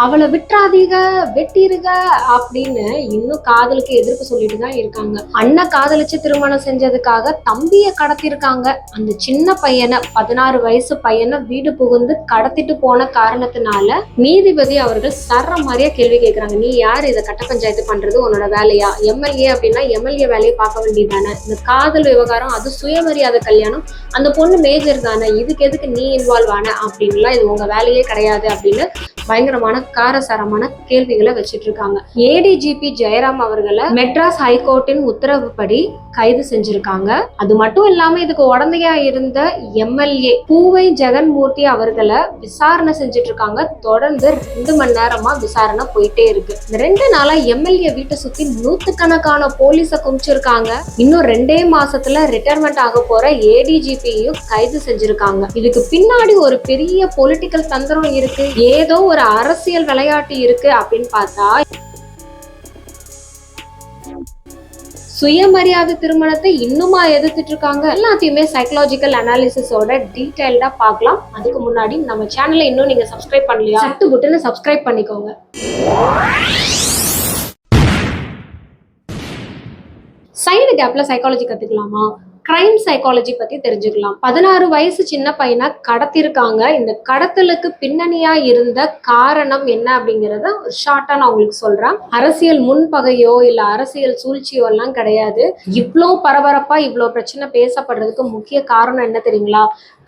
அவளை விட்டுறாதீங்க, வெட்டிருங்க அப்படின்னு இன்னும் காதலுக்கு எதிர்ப்பு சொல்லிட்டு தான் இருக்காங்க. அண்ணன் காதலிச்சு திருமணம் செஞ்சதுக்காக தம்பிய கடத்திருக்காங்க. அந்த சின்ன பையனை 16 வயசு பையனை வீடு புகுந்து கடத்திட்டு போன காரணத்தினால நீதிபதி அவர்கள் சர்ற மாதிரியா கேள்வி கேட்கிறாங்க. நீ யார் இதை கட்ட பஞ்சாயத்து பண்றது? உன்னோட வேலையா? எம்எல்ஏ அப்படின்னா எம்எல்ஏ வேலையை பார்க்க வேண்டியதானே? இந்த காதல் விவகாரம் அது சுயமரியாதை கல்யாணம், அந்த பொண்ணு மேஜர் தானே, இதுக்கு எதுக்கு நீ இன்வால்வ் ஆன அப்படின்லாம், இது உங்க வேலையே கிடையாது அப்படின்னு பயங்கரமான காரசாரமான கேள்விகளை வச்சிட்டு இருக்காங்க. ஏடிஜிபி ஜெயராம் அவர்களை மெட்ராஸ் ஹைகோர்ட்டின் உத்தரவுப்படி கைது செஞ்சிருக்காங்க. அது மட்டும் இல்லாம இதுக்கு உடந்தையா இருந்த எம்எல்ஏ பூவை ஜெகன்மூர்த்தி அவர்களை விசாரணை செஞ்சுட்டு இருக்காங்க. தொடர்ந்து 2 மணி நேரமா விசாரணை போயிட்டே இருக்கு. இந்த 2 நாளா எம்எல்ஏ வீட்டை சுத்தி நூத்துக்கணக்கான போலீஸ குமிச்சிருக்காங்க. இன்னும் 2 மாசத்துல ரிட்டையர்மெண்ட் ஆக போற ஏடிஜிபியும் கைது செஞ்சிருக்காங்க. இதுக்கு பின்னாடி ஒரு பெரிய பொலிட்டிக்கல் தந்திரம் இருக்கு, ஏதோ ஒரு அரசியல் விளையாட்டு இருக்கு அப்படின்னு பார்த்தா, சுயமரியாதை திருமணத்தை இன்னுமா எதிர்த்துட்டு இருக்காங்க? எல்லாத்தையுமே சைக்கலாஜிக்கல் அனாலிசிஸோட டீடைல்டா பார்க்கலாம். அதுக்கு முன்னாடி நம்ம சேனலை இன்னும் நீங்க சப்ஸ்கிரைப் பண்ணலையா? சட்டு புட்டுன்னு சப்ஸ்கிரைப் பண்ணிக்கோங்க. சைடு கேப்ல சைக்காலஜி கத்துக்கலாமா? கிரைம் சைக்காலஜி பத்தி தெரிஞ்சுக்கலாம். 16 வயசு சின்ன பையனை கடத்திருக்காங்க. இந்த கடத்தலுக்கு பின்னணியா இருந்த காரணம் என்ன அப்படிங்கறத ஒரு ஷார்ட்டா நான் உங்களுக்கு சொல்றேன். அரசியல் முன்பகையோ இல்ல அரசியல் சூழ்ச்சியோ எல்லாம் கிடையாது. இவ்வளோ பரபரப்பா இவ்வளோ பிரச்சனை பேசப்படுறதுக்கு முக்கிய காரணம் என்ன தெரியுங்களா?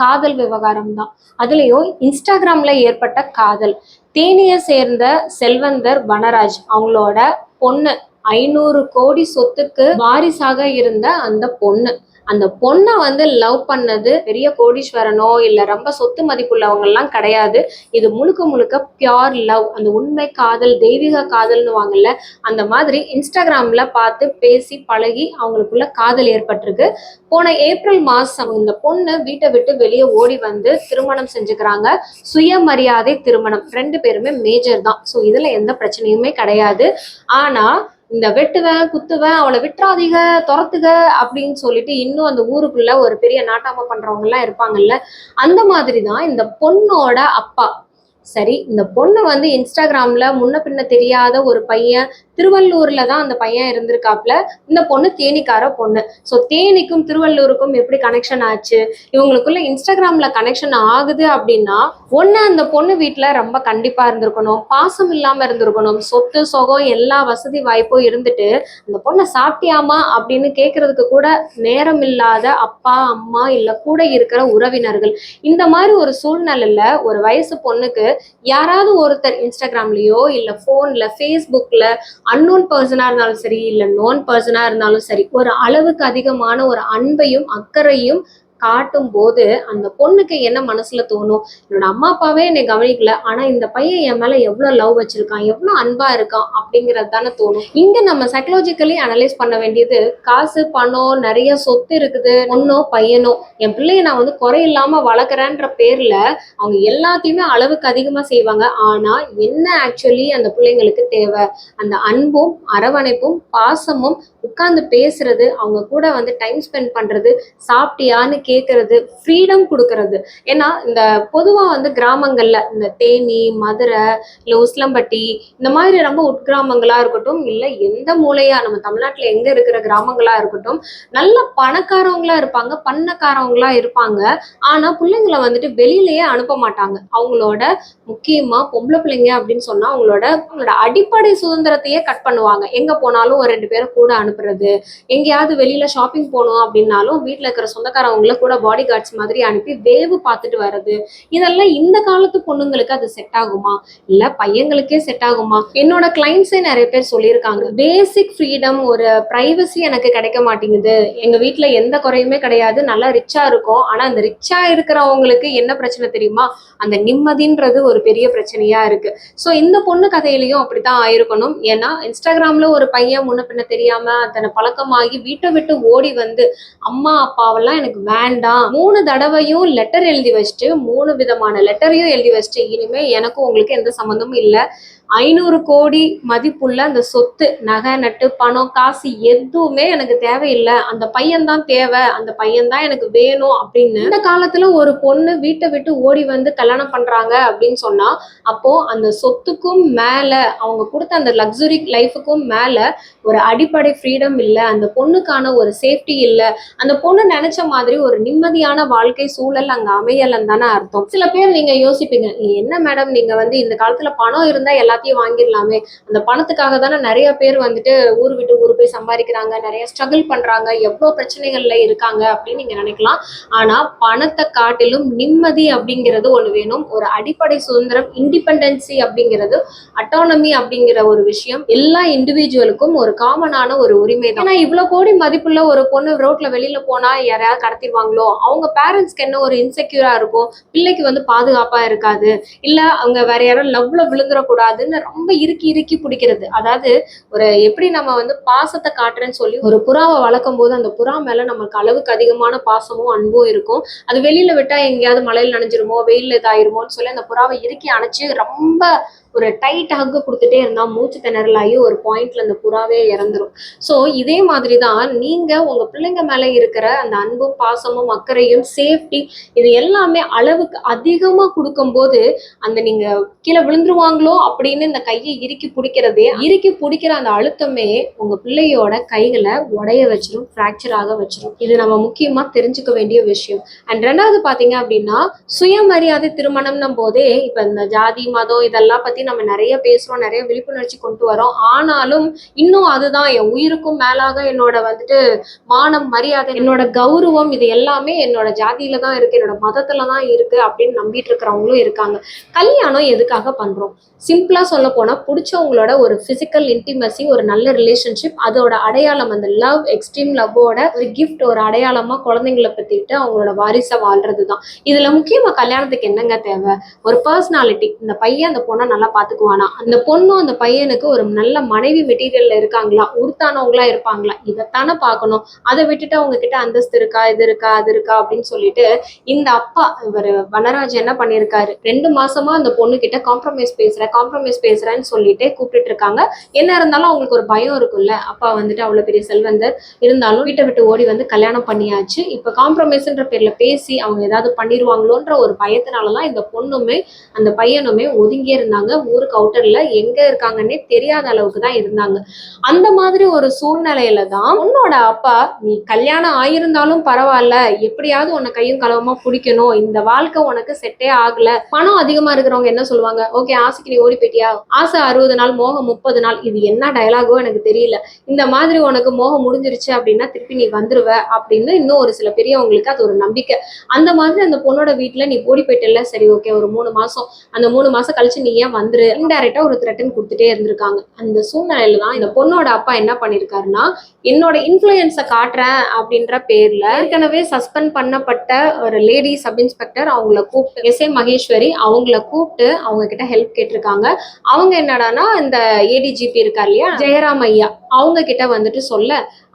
காதல் விவகாரம் தான். அதுலயும் இன்ஸ்டாகிராம்ல ஏற்பட்ட காதல். தேனியை சேர்ந்த செல்வந்தர் வனராஜ் அவங்களோட பொண்ணு 500 கோடி சொத்துக்கு வாரிசாக இருந்த அந்த பொண்ணை லவ் பண்ணது பெரிய கோடீஸ்வரனோ இல்ல ரொம்ப சொத்து மதிப்புள்ளவங்க எல்லாம் கிடையாது. இது முழுக்க முழுக்க பியோர் லவ், அந்த உண்மை காதல், தெய்வீக காதல்னு வாங்கல. அந்த மாதிரி இன்ஸ்டாகிராம்ல பார்த்து பேசி பழகி அவங்களுக்குள்ள காதல் ஏற்பட்டிருக்கு. போன ஏப்ரல் மாசம் இந்த பொண்ணு வீட்டை விட்டு வெளியே ஓடி வந்து திருமணம் செஞ்சுக்கிறாங்க. சுயமரியாதை திருமணம். 2 பேருமே மேஜர் தான். ஸோ இதுல எந்த பிரச்சனையுமே கிடையாது. ஆனா இந்த வெட்டுவேன் குத்துவேன் அவளை விட்டுறாதீங்க துரத்துக அப்படின்னு சொல்லிட்டு இன்னும் அந்த ஊருக்குள்ள ஒரு பெரிய நாட்டாம பண்றவங்க எல்லாம் இருப்பாங்கல்ல, அந்த மாதிரிதான் இந்த பொண்ணோட அப்பா. சரி, இந்த பொண்ணை இன்ஸ்டாகிராம்ல முன்ன பின்ன தெரியாத ஒரு பையன், திருவள்ளூர்ல தான் அந்த பையன் இருந்திருக்காப்ல. இந்த பொண்ணு தேனிக்கார பொண்ணு. ஸோ தேனிக்கும் திருவள்ளூருக்கும் எப்படி கனெக்ஷன் ஆச்சு? இவங்களுக்குள்ள இன்ஸ்டாகிராம்ல கனெக்ஷன் ஆகுது அப்படின்னா, ஒண்ணு அந்த பொண்ணு வீட்டுல ரொம்ப கண்டிப்பா இருந்திருக்கணும், பாசம் இல்லாம இருந்திருக்கணும், சொத்து சொகம் எல்லா வசதி வாய்ப்பும் இருந்துட்டு அந்த பொண்ணை சாப்பிட்டியாமா அப்படின்னு கேட்கறதுக்கு கூட நேரம் இல்லாத அப்பா அம்மா இல்ல கூட இருக்கிற உறவினர்கள். இந்த மாதிரி ஒரு சூழ்நிலையில ஒரு வயசு பொண்ணுக்கு யாராவது ஒருத்தர் இன்ஸ்டாகிராம்லயோ இல்ல போன்ல ஃபேஸ்புக்ல அன்னோன் பர்சனா இருந்தாலும் சரி இல்ல நோன் பர்சனா இருந்தாலும் சரி ஒரு அளவுக்கு அதிகமான ஒரு அன்பையும் அக்கறையும் காட்டும் போது அந்த பொண்ணுக்கு என்ன மனசுல தோணும்? என்னோட அம்மா அப்பாவே என்னை கவனிக்கல, ஆனா இந்த பையன் என் மேல எவ்வளவு லவ் வச்சிருக்கான், எவ்வளவு அன்பா இருக்கான் அப்படிங்கிறது தானே தோணும். இங்க நம்ம சைக்கலாஜிக்கலி அனலைஸ் பண்ண வேண்டியது, காசு பணம் நிறைய சொத்து இருக்குது, பொண்ணோ பையனோ, என் பிள்ளைய நான் குறையில்லாம வளர்க்குறேன்ற பேர்ல அவங்க எல்லாத்தையுமே அளவுக்கு அதிகமா செய்வாங்க. ஆனா என்ன ஆக்சுவலி அந்த பிள்ளைங்களுக்கு தேவை? அந்த அன்பும் அரவணைப்பும் பாசமும், உட்கார்ந்து பேசுறது, அவங்க கூட டைம் ஸ்பெண்ட் பண்றது, சாப்பிட்டியான்னு கேட்கறது, ஃப்ரீடம் கொடுக்கறது. ஏன்னா இந்த பொதுவா கிராமங்கள்ல இந்த தேனி, மதுரை, இல்ல உஸ்லம்பட்டி இந்த மாதிரி ரொம்ப உட்கிராமங்களா இருக்கட்டும், இல்ல எந்த மூலையா நம்ம தமிழ்நாட்டுல எங்க இருக்கிற கிராமங்களா இருக்கட்டும், நல்ல பணக்காரவங்களா இருப்பாங்க, பண்ணக்காரவங்களா இருப்பாங்க. ஆனா பிள்ளைங்களை வெளியிலேயே அனுப்ப மாட்டாங்க. அவங்களோட முக்கியமா பொம்பளை பிள்ளைங்க அப்படின்னு சொன்னா அவங்களோட அடிப்படை சுதந்திரத்தையே கட் பண்ணுவாங்க. எங்க போனாலும் ஒரு 2 பேரை கூட அனுப்புறது, எங்கேயாவது வெளியில ஷாப்பிங் போகணும் அப்படின்னாலும் வீட்டுல இருக்கிற சொந்தக்காரவங்களை கூட பாடி கார்ட்ஸ் மாதிரி அனுப்பி வேவு பார்த்துட்டு வர்றது. இதெல்லாம் இந்த காலத்து பொண்ணுங்களுக்கு அது செட் ஆகுமா? இல்ல பையங்களுக்கே செட் ஆகுமா? என்னோட கிளைண்ட்ஸே நிறைய பேர் சொல்லியிருக்காங்க, பேசிக் ஃப்ரீடம், ஒரு பிரைவசி எனக்கு கிடைக்க மாட்டேங்குது. எங்க வீட்டுல எந்த குறையுமே கிடையாது, நல்லா ரிச்சா இருக்கும். ஆனா அந்த ரிச்சா இருக்கிறவங்களுக்கு என்ன பிரச்சனை தெரியுமா? அந்த நிம்மதின்றது ஒரு பெரிய பிரச்சனையா இருக்கு. ஸோ இந்த பொண்ணு கதையிலையும் அப்படித்தான் ஆயிருக்கணும். ஏன்னா இன்ஸ்டாகிராம்ல ஒரு பையன் முன்ன பின்ன தெரியாம அதனை பழக்கமாகி வீட்டை விட்டு ஓடி வந்து அம்மா அப்பாவெல்லாம் எனக்கு வேண்டாம் 3 தடவையும் லெட்டர் எழுதி வச்சுட்டு 3 விதமான லெட்டரையும் எழுதி வச்சுட்டு, இனிமே எனக்கும் உங்களுக்கு எந்த சம்மந்தமும் இல்லை, 500 கோடி மதிப்புள்ள அந்த சொத்து, நகை நட்டு பணம் காசு எதுவுமே எனக்கு தேவையில்லை, அந்த பையன் தான் தேவை, அந்த பையன் தான் எனக்கு வேணும் அப்படின்னு இந்த காலத்துல ஒரு பொண்ணு வீட்டை விட்டு ஓடி வந்து கல்யாணம் பண்றாங்க அப்படின்னு சொன்னா, அப்போ அந்த சொத்துக்கும் மேல அவங்க கொடுத்த அந்த லக்ஸுரி லைஃபுக்கும் மேல ஒரு அடிப்படை ஃப்ரீடம் இல்லை, அந்த பொண்ணுக்கான ஒரு சேஃப்டி இல்லை, அந்த பொண்ணு நினைச்ச மாதிரி ஒரு நிம்மதியான வாழ்க்கை சூழல் அங்க அமையலன்னு தானே அர்த்தம். சில பேர் நீங்க யோசிப்பீங்க, என்ன மேடம் நீங்க வந்து இந்த காலத்துல பணம் இருந்தா எல்லாத்தையும் வாங்கிடலாமே, அந்த பணத்துக்காக தானே நிறைய பேர் வந்துட்டு ஊர் விட்டு ஊர் போய் சம்பாதிக்கிறாங்க, நிறைய ஸ்ட்ரகிள் பண்றாங்க, எவ்வளவு பிரச்சனைகள்ல இருக்காங்க அப்படின்னு நீங்க நினைக்கலாம். ஆனா பணத்தை காட்டிலும் நிம்மதி அப்படிங்கிறது ஒண்ணு வேணும். ஒரு அடிப்படை சுதந்திரம், இண்டிபெண்டன்சி அப்படிங்கிறது, அட்டானமி அப்படிங்கிற ஒரு விஷயம் எல்லா இண்டிவிஜுவலுக்கும் ஒரு காமனான ஒரு உரிமை தான். ஏன்னா இவ்வளவு கோடி மதிப்புள்ள ஒரு பொண்ணு ரோட்ல வெளியில போனா யாரையாவது கடத்திடுவாங்களோ, அவங்க பேரண்ட்ஸ்க்கு என்ன ஒரு இன்செக்யூரா இருக்கும், பிள்ளைக்கு வந்து பாதுகாப்பா இருக்காது, இல்ல அவங்க வேற யாரும் லவ்ல விழுந்துடக்கூடாதுன்னு ரொம்ப இறுக்கி இறுக்கி பிடிக்கிறது. அதாவது ஒரு எப்படி நம்ம வந்து பாசத்தை காட்டுறேன்னு சொல்லி ஒரு புறாவை வளர்க்கும் போது அந்த புறா மேல நமக்கு அளவுக்கு அதிகமான பாசமும் அன்பும் இருக்கும். அது வெளியில விட்டா எங்கேயாவது மழையில் நனைஞ்சிருமோ வெயில்ல இதாயிருமோன்னு சொல்லி அந்த புறாவை இறுக்கி அணைச்சு ரொம்ப ஒரு டைட் ஹக்கு கொடுத்துட்டே இருந்தா மூச்சு திணறலாகி ஒரு பாயிண்ட்ல அந்த புறாவே இறந்துரும். ஸோ இதே மாதிரி தான் நீங்க உங்க பிள்ளைங்க மேல இருக்கிற அந்த அன்பும் பாசமும் அக்கறையும் சேஃப்டி இது எல்லாமே அளவுக்கு அதிகமா கொடுக்கும்போது அந்த நீங்க கீழே விழுந்துருவாங்களோ அப்படின்னு இந்த கையை இறுக்கி பிடிக்கிற அந்த அழுத்தமே உங்க பிள்ளையோட கைகளை உடைய வச்சிரும், ஃப்ராக்சர் ஆக வச்சிரும். இது நம்ம முக்கியமா தெரிஞ்சுக்க வேண்டிய விஷயம். அண்ட் ரெண்டாவது பாத்தீங்க அப்படின்னா, சுயமரியாதை திருமணம்னும் போதே இப்ப இந்த ஜாதி மதம் இதெல்லாம் பத்தி நம்ம நிறைய பேசுறோம், நிறைய விழிப்புணர்ச்சி கொண்டு வரோம். ஆனாலும் இன்னும் அதுதான் என் உயிருக்கும் மேலாக என்னோட வந்துட்டு மானம் மரியாதை என்னோட கௌரவம் இது எல்லாமே என்னோட ஜாதியில தான் இருக்கு, என்னோட மதத்துல தான் இருக்கு அப்படின்னு நம்பிட்டு இருக்கிறவங்களும் இருக்காங்க. கல்யாணம் எதுக்காக பண்றோம்? சிம்பிளா சொல்ல போனா பிடிச்சவங்களோட ஒரு பிசிக்கல் இன்டிமசி, ஒரு நல்ல ரிலேஷன்ஷிப், அதோட அடையாளம் அந்த லவ், எக்ஸ்ட்ரீம் லவ்வோட ஒரு கிஃப்ட், ஒரு அடையாளமா குழந்தைங்களை பத்திட்டு அவங்களோட வாரிசை வாழ்றது தான். இதுல முக்கியமா கல்யாணத்துக்கு என்னங்க தேவை? ஒரு பர்சனாலிட்டி. இந்த பையன் அந்த பொண்ணை நல்லா பாத்துக்குவானா, அந்த பொண்ணும் அந்த பையனுக்கு ஒரு நல்ல மனைவி மெட்டீரியல்ல இருக்காங்களா, உருத்தானவங்களா இருப்பாங்களா, இதைத்தானே பார்க்கணும். அதை விட்டுட்டு அவங்க கிட்ட அந்தஸ்து இருக்கா, இது இருக்கா, அது இருக்கா அப்படின்னு சொல்லிட்டு இந்த அப்பா இவர் வனராஜ் என்ன பண்ணியிருக்காரு, 2 மாசமா அந்த பொண்ணு கிட்ட காம்ப்ரமைஸ் பேசுறேன்னு சொல்லிட்டு கூப்பிட்டு இருக்காங்க. என்ன இருந்தாலும் அவங்களுக்கு ஒரு பயம் இருக்கும்ல, அப்பா வந்துட்டு அவ்வளவு பெரிய செல்வந்தர் இருந்தாலும் வீட்டை விட்டு ஓடி வந்து கல்யாணம் பண்ணியாச்சு, இப்ப காம்ப்ரமைஸ்ன்ற பேர்ல பேசி அவங்க ஏதாவது பண்ணிடுவாங்களோன்ற ஒரு பயத்தினாலதான் இந்த பொண்ணுமே அந்த பையனுமே ஒதுங்கியே இருந்தாங்க. ஊருக்கு அவுட்டர்ல எங்க இருக்காங்கன்னே தெரியாத அளவுக்கு தான் இருந்தாங்க. அந்த மாதிரி ஒரு சூழ்நிலையில தான் உன்னோட அப்பா, நீ கல்யாணம் ஆயிருந்தாலும் பரவாயில்ல, எப்படியாவது உன்னை கையும் களவமா பிடிக்கணும், இந்த வாழ்க்கை உனக்கு செட்டே ஆகல. பணம் அதிகமா இருக்கிறவங்க என்ன சொல்லுவாங்க, ஓகே ஆசைக்கு நீ ஓடி போயிட்டியா, ஆசை 60 நாள் மோகம் 30 நாள், இது என்ன டயலாகோ எனக்கு தெரியல, இந்த மாதிரி உனக்கு மோகம் முடிஞ்சிருச்சு அப்படின்னா திருப்பி நீ வந்துருவ அப்படின்னு இன்னும் ஒரு சில பெரியவங்களுக்கு அது ஒரு நம்பிக்கை. அந்த மாதிரி அந்த பொண்ணோட வீட்டுல நீ ஓடி போயிட்டல, சரி ஓகே ஒரு 3 மாசம், அந்த 3 மாசம் கழிச்சு நீ ஏன் வந்துரு, இன்டைரக்டா ஒரு த்ரெட்டன் கொடுத்துட்டே இருந்திருக்காங்க. அந்த சூழ்நிலையில தான் இந்த பொண்ணோட அப்பா என்ன பண்ணிருக்காருன்னா, என்னோட இன்ஃபுளுயன்ஸை காட்டுறேன் அப்படின்ற பேர்ல ஏற்கனவே சஸ்பெண்ட் பண்ணப்பட்ட ஒரு லேடி சப் இன்ஸ்பெக்டர் அவங்கள கூப்பிட்டு, எஸ் ஏ மகேஸ்வரி அவங்கள கூப்பிட்டு அவங்க கிட்ட ஹெல்ப் கேட்டிருக்காங்க. அவங்க என்னடானா இந்த ஏடிஜிபி இருக்கார் இல்லையா ஜெயராம் ஐயா, அவங்க கிட்ட வந்துட்டு சொல்ல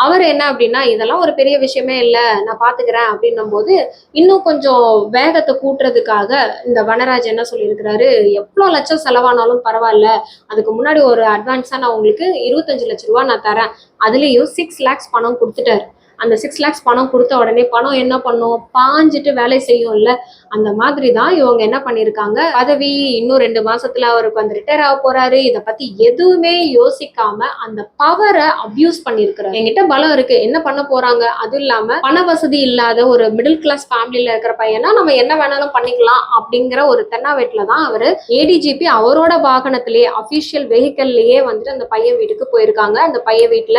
அவர் என்ன அப்படின்னா, இதெல்லாம் ஒரு பெரிய விஷயமே இல்லை, நான் பாத்துக்கிறேன் அப்படின்னும் போது இன்னும் கொஞ்சம் வேகத்தை கூட்டுறதுக்காக இந்த வனராஜ் என்ன சொல்லியிருக்கிறாரு, எவ்வளவு லட்சம் செலவானாலும் பரவாயில்ல, அதுக்கு முன்னாடி ஒரு அட்வான்ஸா நான் உங்களுக்கு 25 லட்சம் ரூபாய் நான் தரேன், அதுலயும் 6 lakhs பணம் கொடுத்துட்டாரு. அந்த 6 lakhs பணம் கொடுத்த உடனே பணம் என்ன பண்ணும், பாஞ்சிட்டு வேலை செய்யும்ல, அந்த மாதிரி தான் இவங்க என்ன பண்ணிருக்காங்க, பதவி இன்னும் 2 மாசத்துல அவருக்கு வந்து ரிட்டையர் ஆக போறாரு, இதை பத்தி எதுவுமே யோசிக்காம அந்த பவரை அபியூஸ் பண்ணிருக்கிறாரு. என்கிட்ட பலம் இருக்கு, என்ன பண்ண போறாங்க, அதுவும் இல்லாம பண வசதி இல்லாத ஒரு மிடில் கிளாஸ் ஃபேமிலியில இருக்கிற பையனா நம்ம என்ன வேணாலும் பண்ணிக்கலாம் அப்படிங்கிற ஒரு தென்னாவேட்டுல தான் அவரு ஏடிஜிபி அவரோட வாகனத்திலேயே அபிஷியல் வெஹிக்கல்லையே வந்துட்டு அந்த பையன் வீட்டுக்கு போயிருக்காங்க. அந்த பையன் வீட்டுல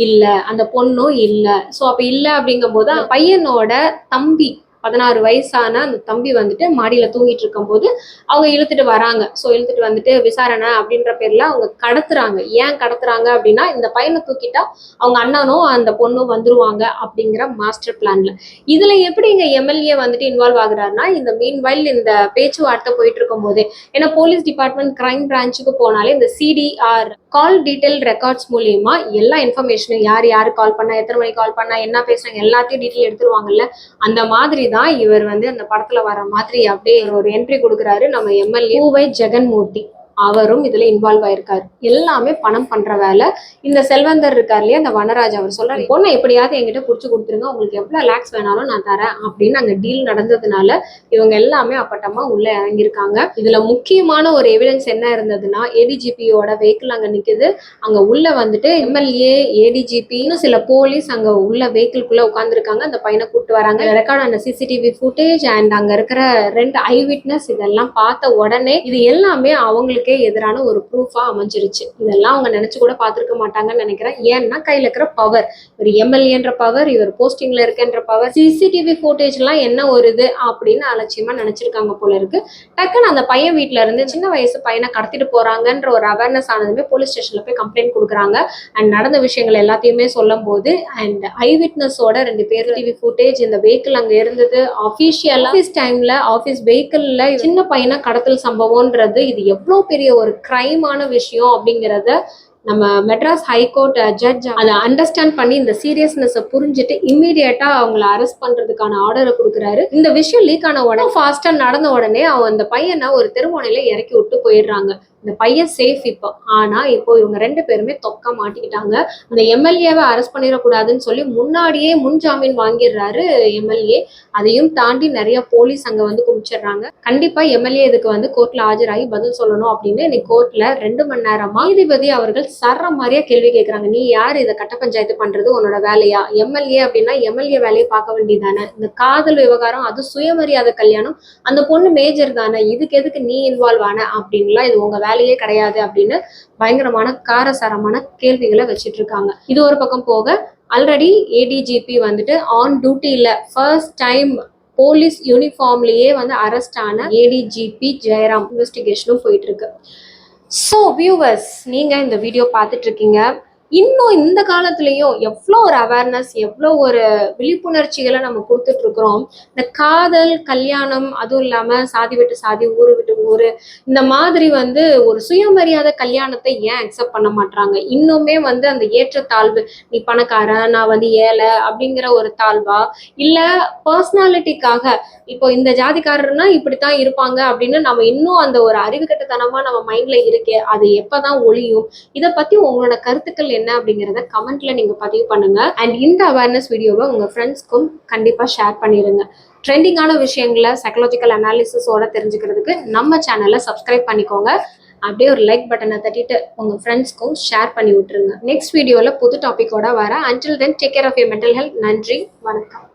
இல்ல, அந்த பொண்ணும் இல்ல. ஸோ அப்ப இல்லை அப்படிங்கும் போது அந்த பையனோட தம்பி 16 வயசான அந்த தம்பி வந்துட்டு மாடியில தூங்கிட்டு இருக்கும் போது அவங்க இழுத்துட்டு வராங்க. ஸோ இழுத்துட்டு வந்துட்டு விசாரணை அப்படின்ற பேர்ல அவங்க கடத்துறாங்க. ஏன் கடத்துறாங்க அப்படின்னா, இந்த பையனை தூக்கிட்டா அவங்க அண்ணனும் அந்த பொண்ணும் வந்துருவாங்க அப்படிங்கிற மாஸ்டர் பிளான்ல. இதுல எப்படி இங்க எம்எல்ஏ வந்துட்டு இன்வால்வ் ஆகுறாருன்னா, இந்த மீன்வைல் இந்த பேச்சுவார்த்தை போயிட்டு இருக்கும் போதே, ஏன்னா போலீஸ் டிபார்ட்மெண்ட் கிரைம் பிரான்ச்சுக்கு போனாலே இந்த சிடிஆர் கால் டீடைல் ரெக்கார்ட்ஸ் மூலியமா எல்லா இன்ஃபர்மேஷனும் யார் யாரு கால் பண்ணா, எத்தனை மணிக்கு கால் பண்ணா, என்ன பேசுறாங்க எல்லாத்தையும் டீட்டெயில் எடுத்துருவாங்கல்ல. அந்த மாதிரி தான் இவர் வந்து அந்த படத்துல வர மாதிரி அப்படியே ஒரு என்ட்ரி கொடுக்குறாரு நம்ம எம்எல்ஏ பூவை ஜெகன்மூர்த்தி. அவரும் இதுல இன்வால்வ் ஆயிருக்காரு. எல்லாமே பணம் பண்ற வேலை. இந்த செல்வந்தர் இருக்கார் இல்லையா, அந்த வனராஜ், அவர் சொல்றாரு, பொண்ணை எப்படியாவது என்கிட்ட புடிச்சு கொடுத்துருங்க, உங்களுக்கு எவ்வளவு லேக்ஸ் வேணாலும் நான் தரேன் அப்படின்னு அங்க டீல் நடந்ததுனால இவங்க எல்லாமே அப்பட்டமா உள்ள இறங்கியிருக்காங்க. இதுல முக்கியமான ஒரு எவிடன்ஸ் என்ன இருந்ததுன்னா, ஏடிஜிபியோட வெஹிக்கிள் அங்க நிக்குது. அங்க உள்ள வந்துட்டு எம்எல்ஏ, ஏடிஜிபி, இன்னும் சில போலீஸ் அங்க உள்ள வெஹிக்கிள்குள்ள உட்கார்ந்துருக்காங்க. அந்த பையனை கூப்பிட்டு வராங்க. ரெக்கார்ட் ஆன சிசிடிவி ஃபுட்டேஜ் அண்ட் அங்க இருக்கிற 2 ஐ விட்னஸ் இதெல்லாம் பார்த்த உடனே இது எல்லாமே அவங்களுக்கே எதிரான ஒரு ப்ரூஃபா அமைஞ்சிருச்சு. இதெல்லாம் அவங்க நினைச்சு கூட பார்த்திருக்க மாட்டாங்கன்னு நினைக்கிறேன். ஏன்னா கையில இருக்கிற பவர், ஒரு எம்எல்ஏன்ற பவர், இவர் போஸ்டிங்ல இருக்கின்ற பவர், சிசிடிவி ஃபுட்டேஜ் எல்லாம் என்ன ஒரு இது அப்படின்னு அலட்சியமா நினைச்சிருக்காங்க போல இருக்கு. டக்குன்னு அந்த பையன் வீட்டுல இருந்து சின்ன வயசு பையனை கடத்திட்டு போறாங்கன்ற ஒரு அவேர்னஸ் ஆனதுமே போலீஸ் ஸ்டேஷன்ல போய் கம்ப்ளைண்ட் கொடுக்குறாங்க. அண்ட் நடந்த விஷயங்கள் எல்லாத்தையுமே சொல்லும் போது அண்ட் ஐ விட்னஸோட 2 பேர் டிவி ஃபுட்டேஜ், இந்த வெஹிக்கிள் அங்க இருந்தது, அபிஷியல் ஆஃபீஸ் டைம்ல ஆஃபீஸ் வெஹிக்கிள்ல சின்ன பையனை கடத்தல் சம்பவம்ன்றது இது எவ்வளவு பெரிய ஒரு கிரைமான விஷயம் அப்படிங்கிறத நம்ம மெட்ராஸ் ஹைகோர்ட் ஜட்ஜ் அதை அண்டர்ஸ்டாண்ட் பண்ணி இந்த சீரியஸ்னஸை புரிஞ்சுட்டு இம்மீடியட்டா அவங்கள அரெஸ்ட் பண்றதுக்கான ஆர்டரை கொடுக்குறாரு. இந்த விஷயம் லீக் ஆன உடனே ஃபாஸ்டா நடந்த உடனே அந்த பையனை ஒரு தெருமுனையில இறக்கி விட்டு போயிடுறாங்க. இந்த பையன் சேஃப் இப்போ. ஆனா இப்போ இவங்க 2 பேருமே தொக்க மாட்டிக்கிட்டாங்க. அந்த எம்எல்ஏவை அரெஸ்ட் பண்ணிடக்கூடாதுன்னு சொல்லி முன்னாடியே முன்ஜாமீன் வாங்கிடுறாரு எம்எல்ஏ. அதையும் தாண்டி நிறைய போலீஸ் அங்க வந்து குமிச்சிடுறாங்க. கண்டிப்பா எம்எல்ஏ இதுக்கு வந்து கோர்ட்ல ஆஜராகி பதில் சொல்லணும் அப்படின்னு இன்னைக்கு கோர்ட்ல 2 மணி நேரமா நீதிபதி அவர்கள் சர்ற மாதிரியா கேள்வி கேட்கறாங்க. நீ யார் இதை கட்ட பஞ்சாயத்து பண்றது, உன்னோட வேலையா? எம்எல்ஏ அப்படின்னா எம்எல்ஏ வேலையை பார்க்க வேண்டியதானே? இந்த காதல் விவகாரம், அது சுயமரியாதை கல்யாணம், அந்த பொண்ணு மேஜர் தானே, இதுக்கு எதுக்கு நீ இன்வால்வ் ஆன அப்படின்லாம், இது உங்க வேலையே கிடையாது அப்படின்னு பயங்கரமான காரசாரமான கேள்விகளை வச்சிட்டு இருக்காங்க. இது ஒரு பக்கம் போக, ஆல்ரெடி ஏடிஜிபி வந்துட்டு ஆன் டியூட்டில ஃபர்ஸ்ட் டைம் போலீஸ் யூனிஃபார்ம்லயே வந்து அரெஸ்ட் ஆன ஏடிஜிபி ஜெயராம் இன்வெஸ்டிகேஷனும் போயிட்டு இருக்கு. ஸோ வியூவர்ஸ், நீங்க இந்த வீடியோ பார்த்துட்டு இருக்கீங்க. இன்னும் இந்த காலத்துலயும் எவ்வளோ ஒரு அவேர்னஸ், எவ்வளோ ஒரு விழிப்புணர்ச்சிகளை நம்ம கொடுத்துட்டு இருக்கிறோம். இந்த காதல், கல்யாணம், அதுவும் இல்லாம சாதி விட்டு சாதி, ஊரு விட்டு ஊரு, இந்த மாதிரி வந்து ஒரு சுயமரியாதை கல்யாணத்தை ஏன் அக்செப்ட் பண்ண மாட்டாங்க? இன்னுமே வந்து அந்த ஏற்றத்தாழ்வு, நீ பணக்காரன், நான் வந்து ஏழை அப்படிங்கிற ஒரு தாழ்வா, இல்ல பர்சனாலிட்டிக்காக இப்போ இந்த ஜாதிக்காரர்னா இப்படித்தான் இருப்பாங்க அப்படின்னு நம்ம இன்னும் அந்த ஒரு அறிவுகட்டத்தனமா நம்ம மைண்ட்ல இருக்கே, அது எப்பதான் ஒழியும்? இதை பத்தி உங்களோட கருத்துக்கள் என்ன அப்படிங்கிறத கமெண்ட்ல நீங்க பதிவு பண்ணுங்க. அண்ட் இந்த அவேர்னஸ் வீடியோவை உங்க ஃப்ரெண்ட்ஸ்க்கும் கண்டிப்பா ஷேர் பண்ணிடுங்க. ட்ரெண்டிங்கான விஷயங்களை சைக்காலஜிக்கல் அனாலிசிஸோட தெரிஞ்சுக்கிறதுக்கு நம்ம சேனலை சப்ஸ்கிரைப் பண்ணிக்கோங்க. அப்படியே ஒரு லைக் பட்டனை தட்டிட்டு உங்க ஃப்ரெண்ட்ஸ்க்கும் ஷேர் பண்ணி விட்டுருங்க. நெக்ஸ்ட் வீடியோல புது டாபிக்கோட வர. Until then, take care of your mental health. நன்றி, வணக்கம்.